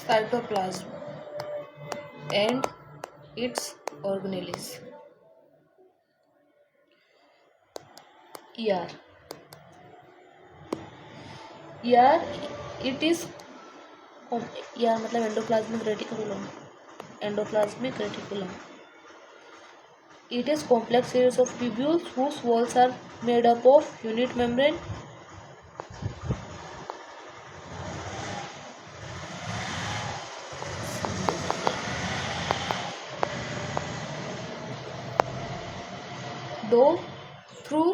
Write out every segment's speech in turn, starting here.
cytoplasm and its organelles. ER. ER it is ER मतलब endoplasmic reticulum. Endoplasmic reticulum. It is complex series of tubules whose walls are made up of unit membrane though through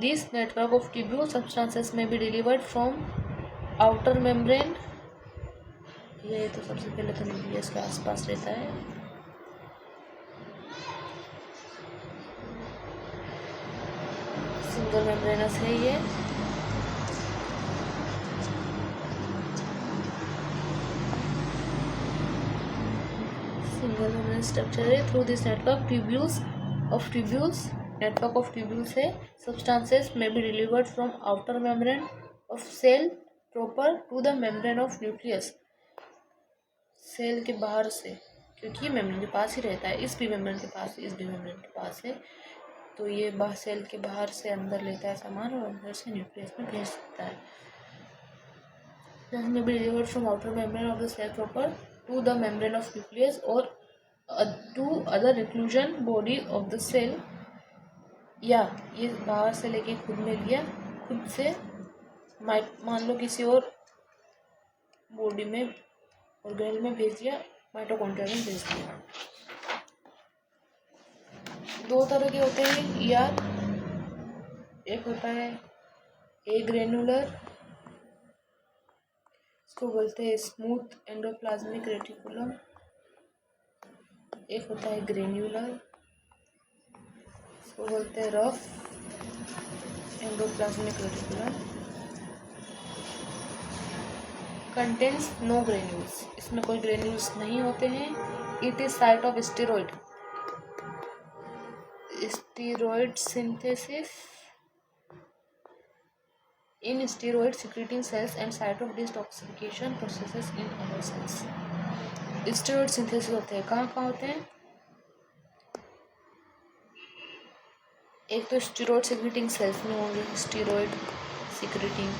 this network of tubules substances may be delivered from outer membrane. ये तो सबसे पहले तो nucleus के आसपास रहता है. Single membranes है ये. सिंगल मेम्ब्रेन स्ट्रक्चर है. थ्रू दिस नेटवर्क tubules है. substances may be delivered from outer membrane of cell proper to the membrane of nucleus. Cell के बाहर से, क्योंकि मेम्ब्रेन के पास ही रहता है. इस भी मेम्ब्रेन के पास, इस भी मेम्ब्रेन के पास है, तो ये सेल के बाहर से अंदर लेता है सामान और अंदर से न्यूक्लियस में भेज सकता है. may be delivered from outer membrane of the cell proper to the membrane of nucleus or to other inclusion body of the cell. या ये बाहर से लेके खुद में लिया, खुद से मान लो किसी और बॉडी में ऑर्गेनल में भेज दिया, माइटोकॉन्ड्रिया में भेज दिया. दो तरह के होते हैं ईआर. एक होता है ए ग्रेनुलर, इसको बोलते हैं स्मूथ एंडोप्लाज्मिक रेटिकुलम. एक होता है ग्रेन्युलर, इसको बोलते हैं rough endoplasmic reticulum. Contains no granules, इसमें कोई ग्रेन्यूल्स नहीं होते हैं. It is site of steroid synthesis in steroid secreting cells and site of detoxification processes in other cells. Steroid synthesis होते हैं. कहाँ कहाँ होते हैं? एक तो स्टेरॉइड सिक्रेटिंग सेल्स में होंगे, स्टेरॉइड सिक्रेटिंग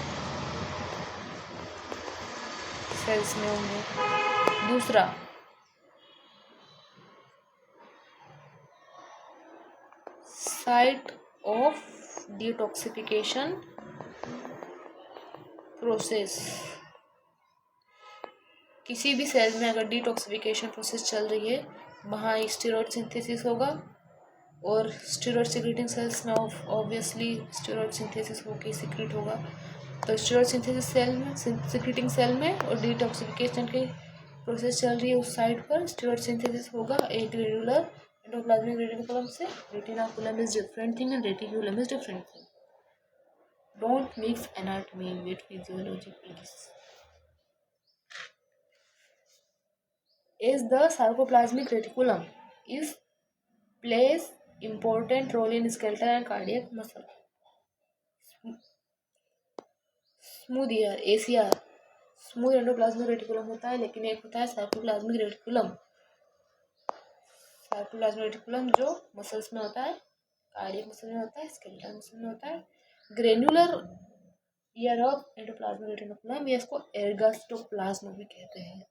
सेल्स में होंगे. दूसरा साइट ऑफ डिटॉक्सिफिकेशन प्रोसेस. किसी भी सेल में अगर डिटॉक्सिफिकेशन प्रोसेस चल रही है, वहाँ स्टेरॉइड सिंथेसिस होगा. और स्टेरॉइड सिक्रेटिंग सेल्स में ऑब्वियसली स्टेरॉइड सिंथेसिस होके सिक्रेट होगा. तो स्टेरॉइड सिंथेसिस सेल में, सिक्रेटिंग सेल में, और डिटॉक्सिफिकेशन की प्रोसेस चल रही है उस साइड पर स्टेरॉइड सिंथेसिस होगा. एक ग्रेनुलर एंडोप्लाज्मिक रेटिकुलम से. Retinaculum is different thing and reticulum is different thing. Don't mix anatomy with physiology please. Is the sarcoplasmic reticulum is plays important role in skeletal and cardiac muscle. Smooth year ACR smooth endoplasmic reticulum होता है, लेकिन एक होता है sarcoplasmic reticulum. Sarcoplasmic reticulum जो muscles में होता है, कार्डियक मसल में होता है, स्केलेटल मसल में होता है. Granular year of endoplasmic reticulum, ये इसको एर्गास्टोप्लाज्म भी कहते हैं.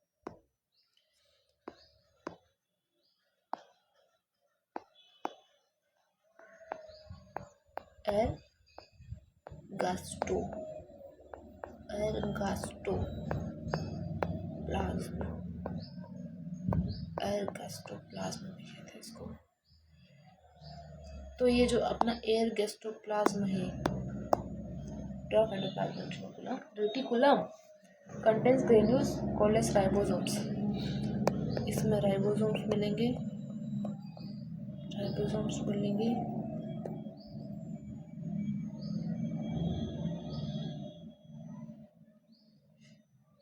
एर्गास्टोप्लाज्म भी कहते हैं इसको. तो ये जो अपना एर्गास्टोप्लाज्म है, of endoplasmic reticulum contains granules called as ribosomes. इसमें राइबोसोम्स मिलेंगे.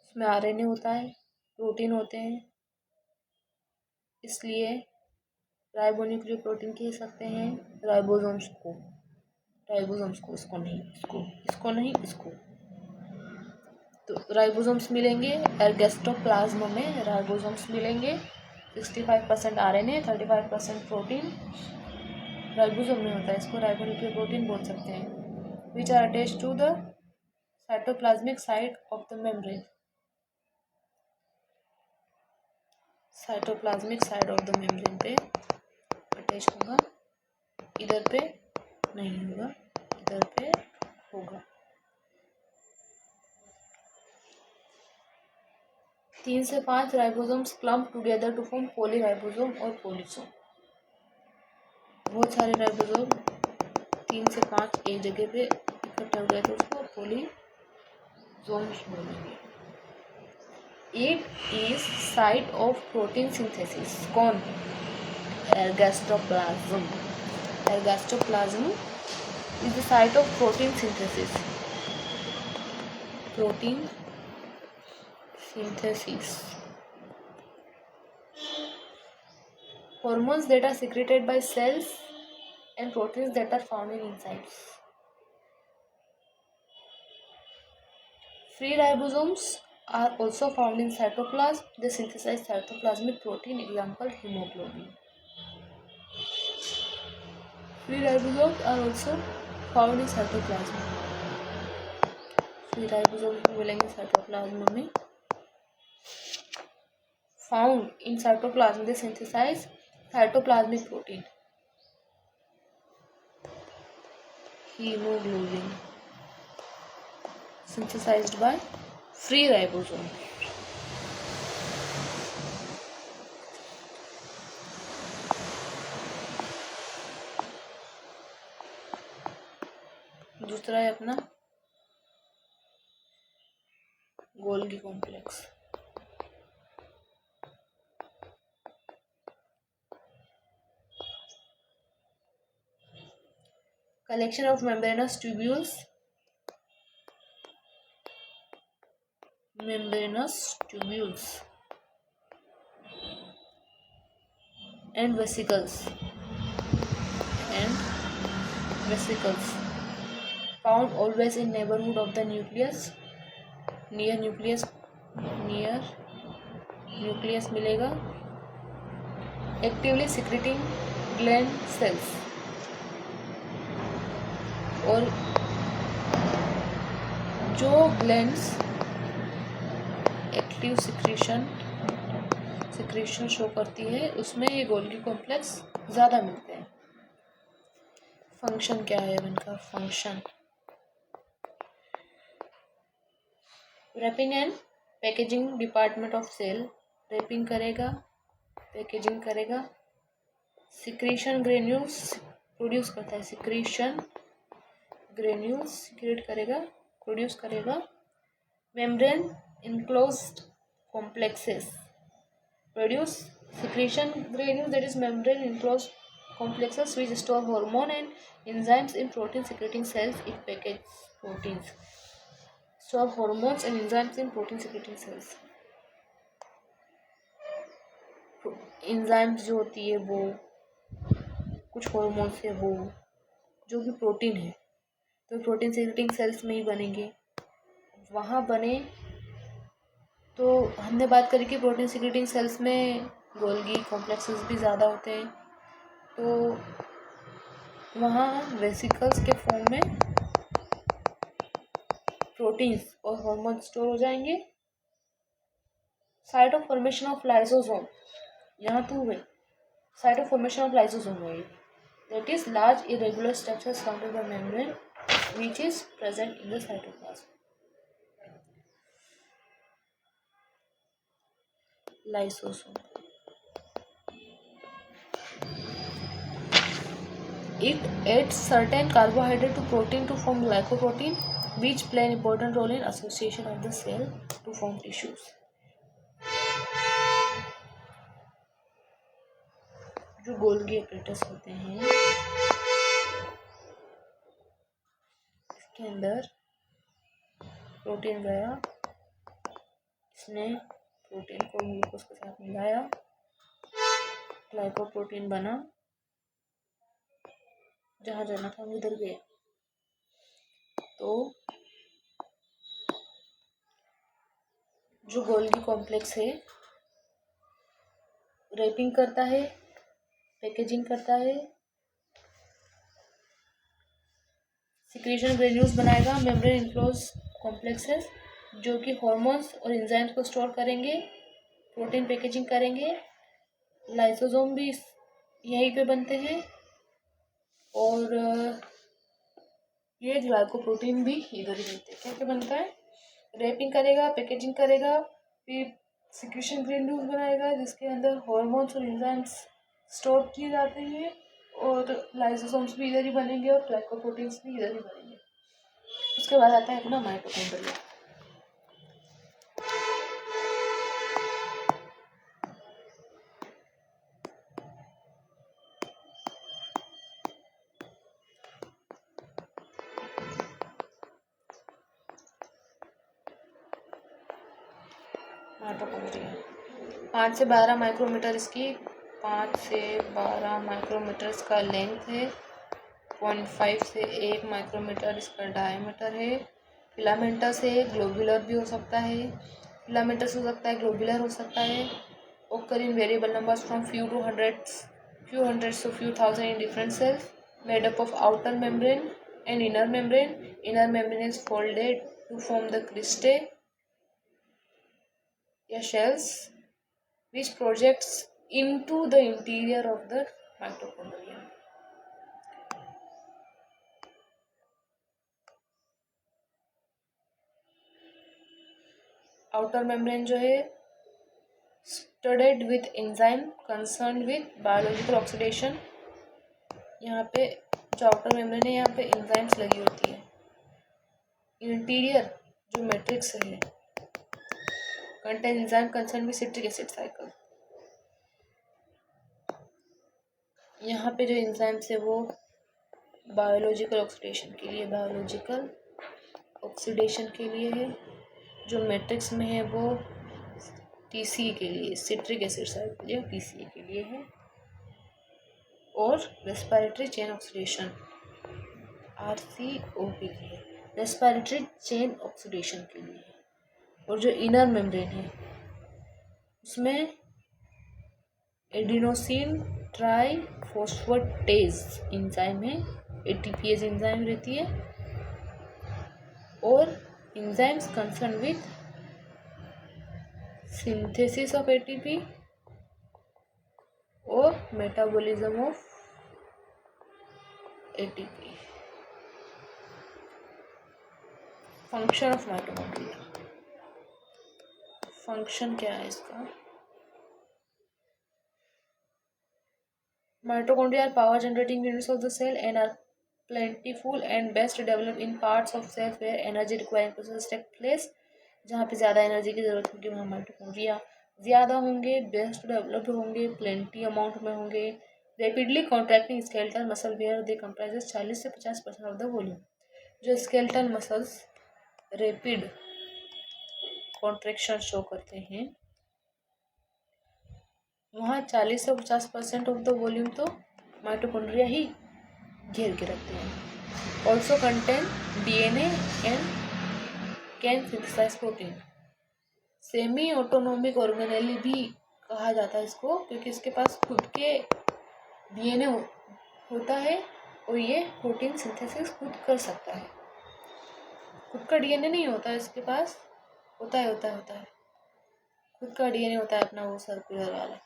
इसमें आरएनए होता है, प्रोटीन होते हैं, इसलिए राइबोन्यूक्लियोप्रोटीन कह सकते हैं राइबोसोम्स को. इसको नहीं. तो राइबोसोम्स मिलेंगे एर्गोस्टोप्लाज्म में, राइबोसोम्स मिलेंगे 65% RNA, 35% प्रोटीन राइबोसोम में होता है, इसको राइबोन्यूक्लिक प्रोटीन बोल सकते हैं, which are attached to the cytoplasmic side of the membrane, cytoplasmic side of the membrane पे अटैच होगा, इधर पे नहीं होगा, इधर पे होगा। 3 से 5 ribosomes clump together to form polyribosome और पॉलीसोम। बहुत सारे राइबोसोम 3 से 5 एक जगह पे इकट्ठे हो गए तो उसको पॉलीसोम्स बोलेंगे। It is site of protein synthesis. कौन? एर्गोस्टोप्लाज्म। एर्गोस्टोप्लाज्म is the site of protein synthesis. Protein synthesis. Hormones that are secreted by cells and proteins that are found in enzymes. Free ribosomes are also found in cytoplasm. They synthesize cytoplasmic protein, example hemoglobin. Free ribosomes are also found in cytoplasm. Free ribosomes मिलेंगे cytoplasm में. Found in cytoplasm, they synthesize cytoplasmic protein, hemoglobin, synthesized by free ribosome. दूसरा है अपना Golgi complex. Collection of membranous tubules, and vesicles, found always in neighborhood of the nucleus, near nucleus मिलेगा, actively secreting gland cells, और जो glands active secretion show करती है उसमें ये गोल्गी कॉम्प्लेक्स ज़्यादा मिलते हैं। फंक्शन क्या है इनका? Function wrapping and packaging department of cell, wrapping करेगा, पैकेजिंग करेगा, सिक्रीशन ग्रेन्यूल्स प्रोड्यूस करता है, सिक्रीशन ग्रेन्यूल्स सिक्रेट करेगा, प्रोड्यूस करेगा, membrane enclosed complexes produce secretion granules, that is membrane enclosed complexes which store hormone and enzymes in protein secreting cells. It package proteins, store hormones and enzymes in protein secreting cells. enzymes जो होती है वो कुछ hormones है, वो जो भी protein है तो प्रोटीन सिक्रेटिंग सेल्स में ही बनेंगे। वहाँ बने तो हमने बात करी कि प्रोटीन सिक्रेटिंग सेल्स में गोल्गी कॉम्प्लेक्सेस भी ज़्यादा होते हैं, तो वहाँ वेसिकल्स के फॉर्म में प्रोटीन्स और हार्मोन स्टोर हो जाएंगे। Site of formation of lysosome, यहाँ तो हुए site of formation of lysosome हुई, that is large irregular structure surrounded by membrane which is present in the cytoplasm. Lysosome. It adds certain carbohydrate to protein to form glycoprotein, which play an important role in association of the cell to form tissues. जो Golgi apparatus होते हैं इसके अंदर protein गया, इसने protein को glucose के साथ मिलाया, ग्लाइकोप्रोटीन बना, जहाँ जाना था उधर गया। तो जो गोल्गी कॉम्प्लेक्स है रैपिंग करता है, पैकेजिंग करता है, सिक्रीशन ग्रेन्यूल्स बनाएगा, मेम्ब्रेन इनक्लोज कॉम्प्लेक्सेस जो कि हार्मोन्स और एंजाइम्स को स्टोर करेंगे, प्रोटीन पैकेजिंग करेंगे, लाइसोसोम भी यहीं पे बनते हैं और ये ग्लाइकोप्रोटीन भी इधर ही बनते हैं। क्या क्या बनता है? रैपिंग करेगा, पैकेजिंग करेगा, फिर सिक्रीशन ग्रेन्यूल्स बनाएगा जिसके अंदर हार्मोन्स और एंजाइम्स स्टोर किए जाते हैं और लाइसोसोम्स भी इधर ही बनेंगे और ग्लाइकोप्रोटीन्स भी इधर ही बनेंगे। उसके बाद आता है अपना माइटोकॉन्ड्रिया। माइटोकॉन्ड्रिया 5 से 12 माइक्रोमीटर इसकी 5 से 12 माइक्रोमीटर का लेंथ है, 0.5 से 1 माइक्रोमीटर इसका डायमीटर है। फिलामेंटस है, ग्लोबुलर भी हो सकता है, फिलामेंटस हो सकता है, ग्लोबुलर हो सकता है। Occur in variable numbers from few hundreds to few thousand in different cells, made up of outer membrane and inner membrane. Inner membrane is folded to form the cristae या shells which projects into the interior of the mitochondria. Outer membrane जो है studded with enzyme concern with biological oxidation. यहाँ पे जो outer membrane है यहाँ पे enzymes लगी होती है। इंटीरियर जो मैट्रिक्स है contain enzyme concern with citric acid cycle. यहाँ पे जो एंजाइम्स है वो बायोलॉजिकल ऑक्सीडेशन के लिए है। जो मैट्रिक्स में है वो टीसीए के लिए, सिट्रिक एसिड साइकिल या टीसीए के लिए है। और रेस्पिरेटरी चेन ऑक्सीडेशन आरसीओ के लिए, रेस्पिरेटरी चेन ऑक्सीडेशन के लिए। और जो इनर मेम्ब्रेन है उसमें एडिनोसिन ट्राइफॉस्फेटेज एंजाइम है, एटीपीएज एंजाइम रहती है और enzymes concern with synthesis of ATP और metabolism of ATP. Function of mitochondria, function क्या है इसका? Mitochondria are power generating units of the cell and are plentiful and best developed in parts of cells where energy requiring processes take place. जहाँ पे ज़्यादा energy की ज़रूरत होगी वहाँ माइटोकॉन्ड्रिया ज़्यादा होंगे, बेस्ट डेवलप्ड होंगे, प्लेंटी अमाउंट में होंगे। Rapidly contracting skeletal muscle where they comprises 40 से 50% ऑफ द वॉल्यूम। जो skeletal muscles rapid contraction show करते हैं वहाँ 40 से 50% ऑफ द वॉल्यूम तो माइटोकॉन्ड्रिया ही घेर के रखते हैं। Also contain DNA and can synthesise protein. Semi autonomic organelle भी कहा जाता है इसको क्योंकि इसके पास खुद के डीएनए होता है और ये प्रोटीन सिंथेसिस खुद कर सकता है। खुद का डीएनए नहीं होता है इसके पास, होता है खुद का डीएनए होता है अपना वो सर्कुलर वाला,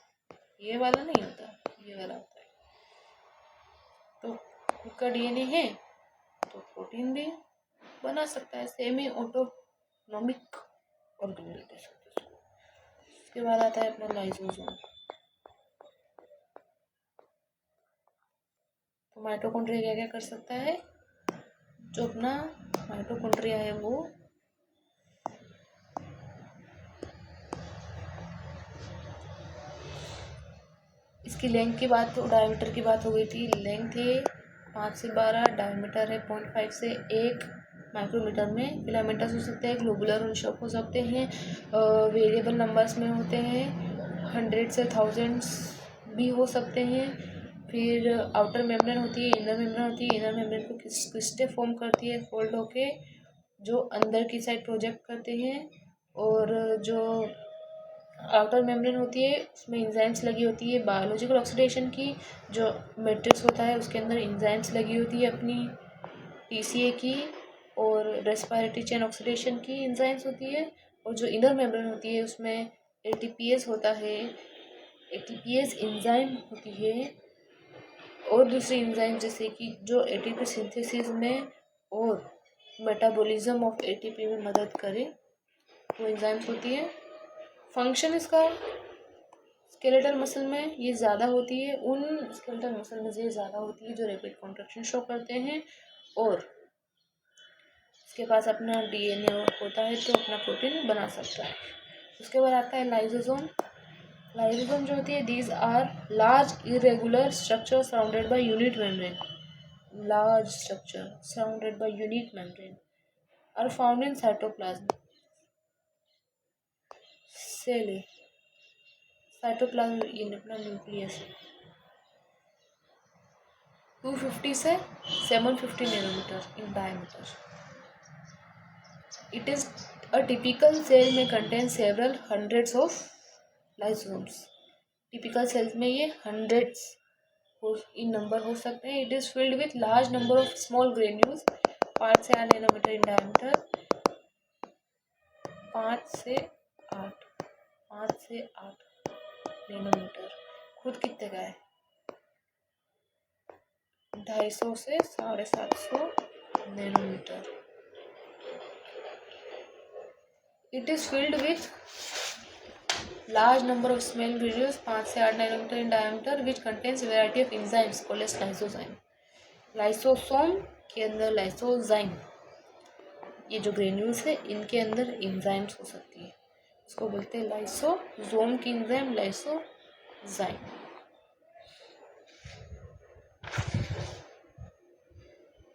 ये वाला नहीं होता, ये वाला होता है। तो खुद का डीएनए है तो प्रोटीन भी बना सकता है। Semi autonomic organelle. उसके बाद आता है अपना लाइसोसोम। तो माइटोकॉन्ड्रिया क्या क्या कर सकता है? जो अपना माइटोकॉन्ड्रिया है वो इसकी लेंथ की बात, तो डायमीटर की बात हो गई थी। लेंथ है 5 से 12, डायमीटर है 0.5 से 1 माइक्रोमीटर में। फिलामेंटस हो सकते हैं, ग्लोबुलर अनशॉप हो सकते हैं, वेरिएबल नंबर्स में होते हैं, 100 से 1000 भी हो सकते हैं। फिर आउटर मेम्ब्रेन होती है, इनर मेम्ब्रेन होती है। इनर मेम्ब्रेन को क्रिस्टे फॉर्म करती है फोल्ड होके, जो अंदर की साइड प्रोजेक्ट करते हैं और जो आउटर मेम्ब्रेन होती है उसमें एंजाइम्स लगी होती है बायोलॉजिकल ऑक्सीडेशन की। जो मैट्रिक्स होता है उसके अंदर एंजाइम्स लगी होती है अपनी पीसीए की, और रेस्पिरेटरी चेन ऑक्सीडेशन की एंजाइम्स होती है। और जो इनर मेम्ब्रेन होती है उसमें एटीपीएस होता है, एटीपीएस एंजाइम होती है, और दूसरी एंजाइम जैसे कि जो एटीपी सिंथेसिस में और मेटाबॉलिज्म ऑफ एटीपी में मदद करे, वो एंजाइम्स होती है। फंक्शन इसका स्केलेटल मसल में ये ज़्यादा होती है, उन स्केलेटल मसल में ये ज़्यादा होती है जो रैपिड कॉन्ट्रैक्शन शो करते हैं और इसके पास अपना डीएनए होता है तो अपना प्रोटीन बना सकता है। उसके बाद आता है लाइसोसोम। लाइसोसोम जो होती है these are large irregular structure surrounded by unit membrane. Large structure surrounded by unit membrane are found in cytoplasm. Cell है साइटोप्लाज्म, ये अपना न्यूक्लियस है। 250 से 750 nanometre in diameter. It is a typical cell may contain several hundreds of lysosomes. Typical cells में ये hundreds in number हो सकते हैं. It is filled with large number of small granules 5 से 8 नैनोमीटर in diameter. 5 से 8 nanometre. खुद कितने का है? 250 से 750 nanometre. It is filled with large number of small granules 5 से 8 nanometre in diameter which contains variety of enzymes called as lysozyme. Lysosome के अंदर लाइसोजाइम, ये जो ग्रेन्यूल्स है इनके अंदर एंजाइम्स हो सकती है, इसको बोलते हैं लाइसोसोम की enzyme lysozyme.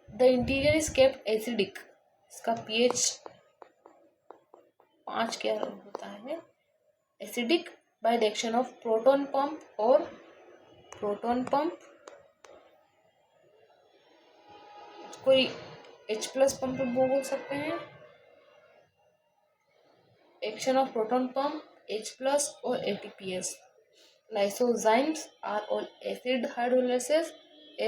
The interior is kept acidic. इसका पीएच 5 क्या होता है? Acidic by the action of proton pump और प्रोटॉन पंप. कोई H प्लस पंप बोल सकते हैं. Action of proton pump, H plus और ATPase. Lysozymes are all acid hydrolysis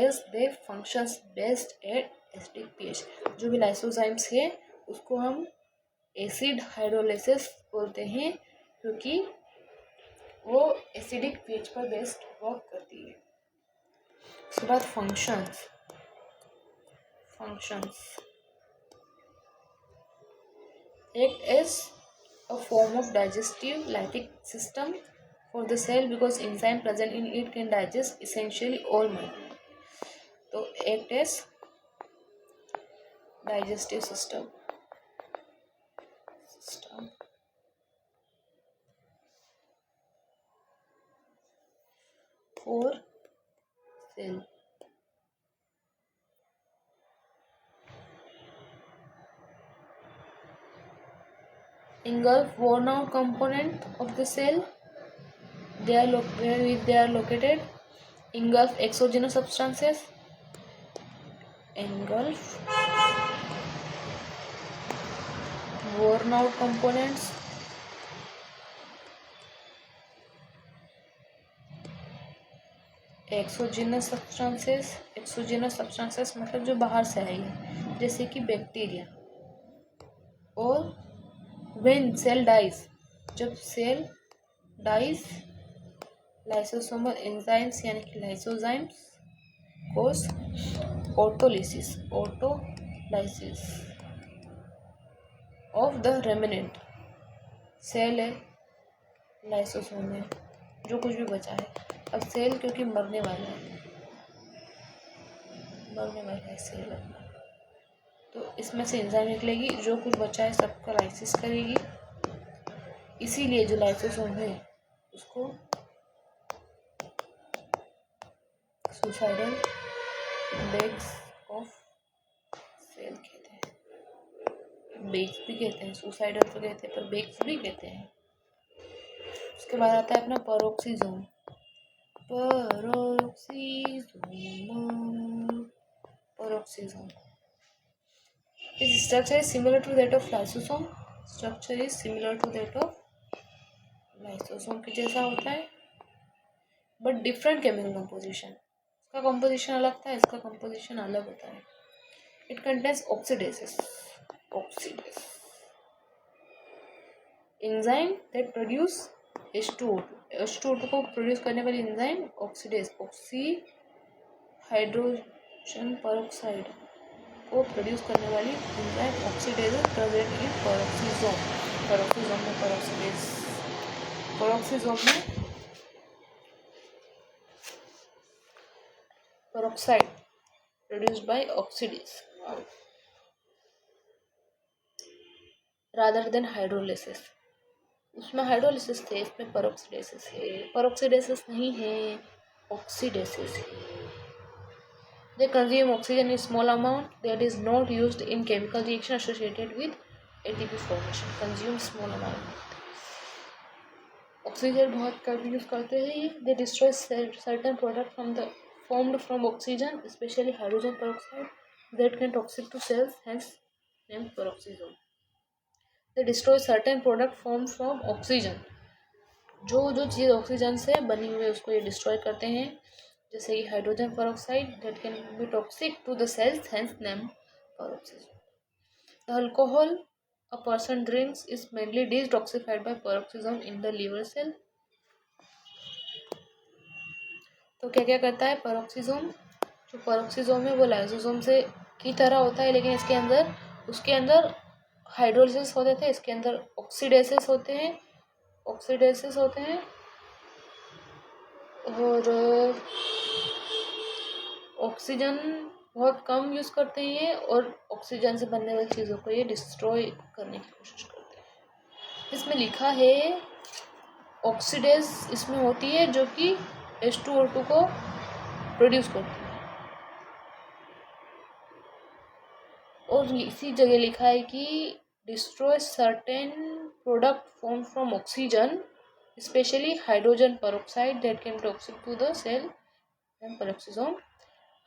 as they functions best at acidic pH. जो भी lysozymes है उसको हम एसिड हाइड्रोलिसिस बोलते हैं क्योंकि वो एसिडिक पीएच पर बेस्ट वर्क करती है. उसके बाद functions. Act as a form of digestive lytic system for the cell because enzyme present in it can digest essentially all material. तो act as digestive system for cell. Engulf worn out component of the cell. Where they are located. Engulf exogenous substances. Engulf worn out components. Exogenous substances मतलब जो बाहर से आई है जैसे कि bacteria. और when cell dies, जब सेल डाइज, लाइसोसोमल एंजाइम्स यानी कि lysozymes cause autolysis of the remnant cell है लाइसोसोम में जो कुछ भी बचा है. अब सेल क्योंकि मरने वाला है सेल अपना, तो इसमें से एंजाइम निकलेगी, जो कुछ बचा है सबका लाइसिस करेगी. इसीलिए जो लाइसोसोम है उसको सुसाइडल बैग्स ऑफ सेल कहते हैं. बैग्स भी कहते हैं, सुसाइडल तो कहते हैं पर बैग्स भी कहते हैं. उसके बाद आता है अपना peroxisome. Its structure is similar to that of lysosome. Structure is similar to that of lysosome के जैसा होता है बट डिफरेंट केमिकल कंपोजिशन। इसका कंपोजिशन अलग था, इसका कंपोजिशन अलग होता है। It contains oxidases enzyme that produce H2O2 को प्रोड्यूस करने वाली एंजाइम ऑक्सीडेज हाइड्रोजन पेरोक्साइड को प्रोड्यूस करने वाली enzyme oxidase present in peroxisome में peroxide produced by oxidase rather than hydrolysis. उसमें हाइड्रोलिसिस थे, इसमें पेरोक्सीडेसिस है। पेरोक्सीडेसिस नहीं है, ऑक्सीडेसिस है। They consume oxygen in small amount that is not used in chemical reaction associated with ATP formation. Consume small amount. Oxygen बहुत कम use करते हैं ये। They destroy certain product formed from oxygen, especially hydrogen peroxide that can toxic to cells, hence named peroxisome. They destroy certain product formed from oxygen. जो चीज़ oxygen से बनी हुई है उसको ये डिस्ट्रॉय करते हैं, जैसे कि hydrogen peroxide that can be toxic to the cells, hence name peroxisome. The alcohol a person drinks is mainly detoxified by peroxisome in the liver cell. तो क्या क्या करता है पेरोक्सिजोम? जो पेरोक्सिजोम है वो लाइसोसोम से की तरह होता है, लेकिन उसके अंदर हाइड्रोलिसिस होते थे, इसके अंदर ऑक्सीडेसिस होते हैं और ऑक्सीजन बहुत कम यूज करते हैं ये, और ऑक्सीजन से बनने वाली चीज़ों को ये डिस्ट्रॉय करने की कोशिश करते हैं। इसमें लिखा है ऑक्सीडेज इसमें होती है जो कि H2O2 को प्रोड्यूस करती है, और इसी जगह लिखा है कि destroy certain product form from oxygen, specially hydrogen peroxide that can toxic to the cell and peroxisome.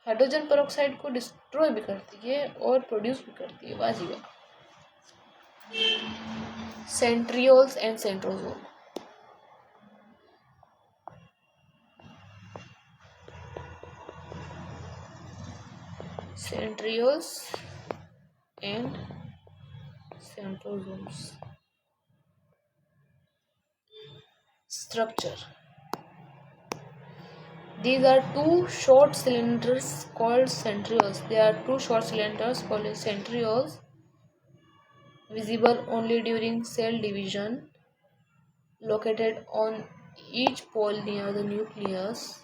Hydrogen peroxide को डिस्ट्रॉय भी करती है और प्रोड्यूस भी करती है, वाजिबा। Centrioles and centrosome. Centrioles and centrosomes. Structure. These are two short cylinders called centrioles. They are two short cylinders called centrioles, visible only during cell division, located on each pole near the nucleus.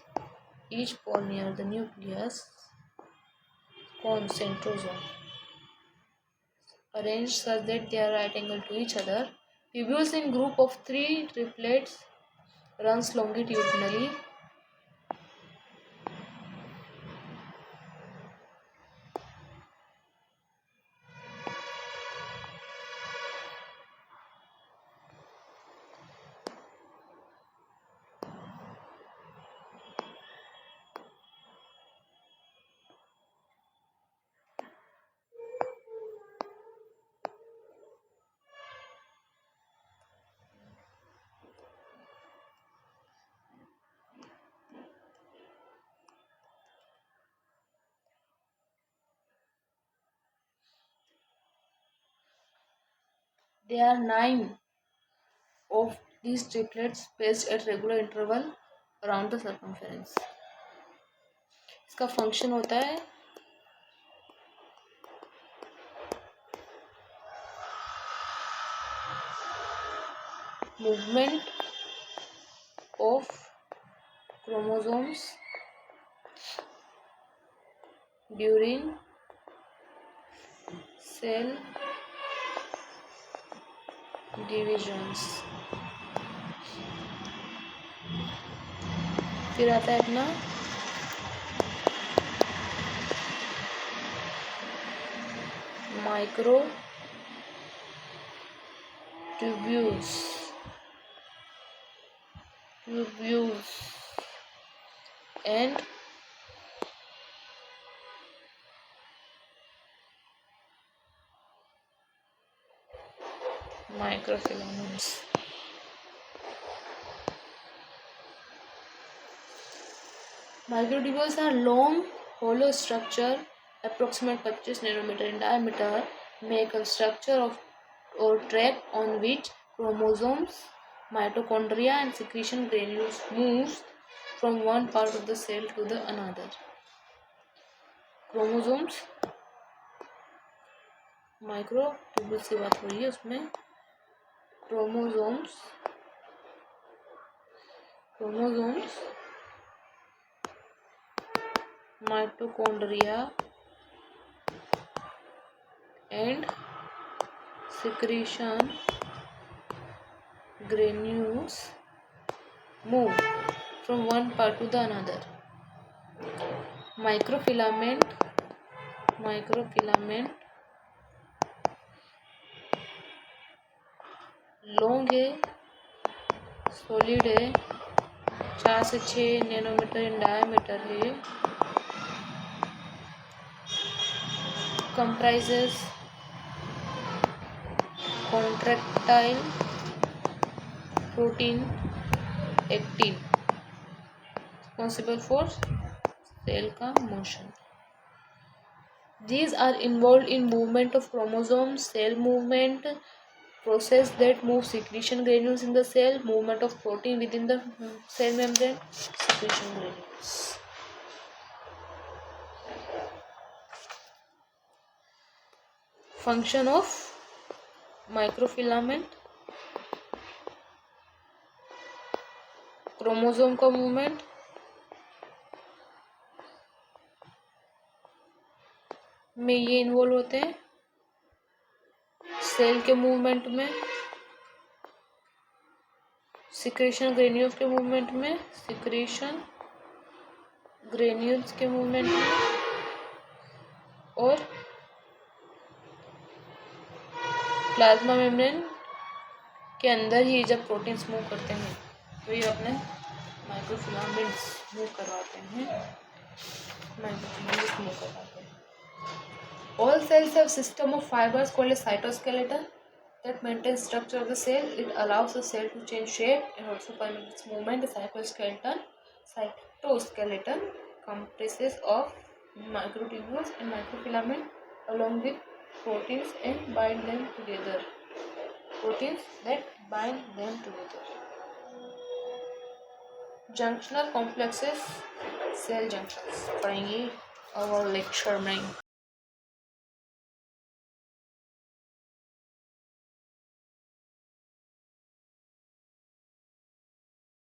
Called centrosome. Arranged such that they are right angle to each other. Tubules in group of 3 triplets runs longitudinally. There are 9 of these triplets placed at regular interval around the circumference. इसका function होता है movement of chromosomes during cell divisions. फिर आता है अपना micro tubules and microfilaments. Microtubules are long, hollow structure, approximately 25 nanometer in diameter, make a structure of or tract on which chromosomes, mitochondria, and secretion granules moves from one part of the cell to the another. Chromosomes, microtubules की बात हो रही है उसमें chromosomes mitochondria and secretion granules move from one part to the another. Microfilament long है, solid है, 4 से 6 nanometre in diameter है, comprises contractile protein actin responsible for cell का motion. These are involved in movement of chromosomes, cell movement, process that move secretion granules in the cell, movement of protein within the cell membrane, secretion granules. Function of microfilament, chromosome का movement, में ये involve होते हैं, cell के movement में, secretion granules के movement में, और प्लाज्मा मेम्ब्रेन के अंदर ही जब प्रोटीन्स मूव करते हैं तो ये अपने माइक्रोफिलामेंट्स मूव करवाते हैं. All cells have system of fibers called a cytoskeleton that maintains structure of the cell. It allows the cell to change shape and also permits its movement. The cytoskeleton comprises of microtubules and microfilament along with proteins that bind them together. Junctional complexes, cell junctions पढ़ेंगे और lecture में.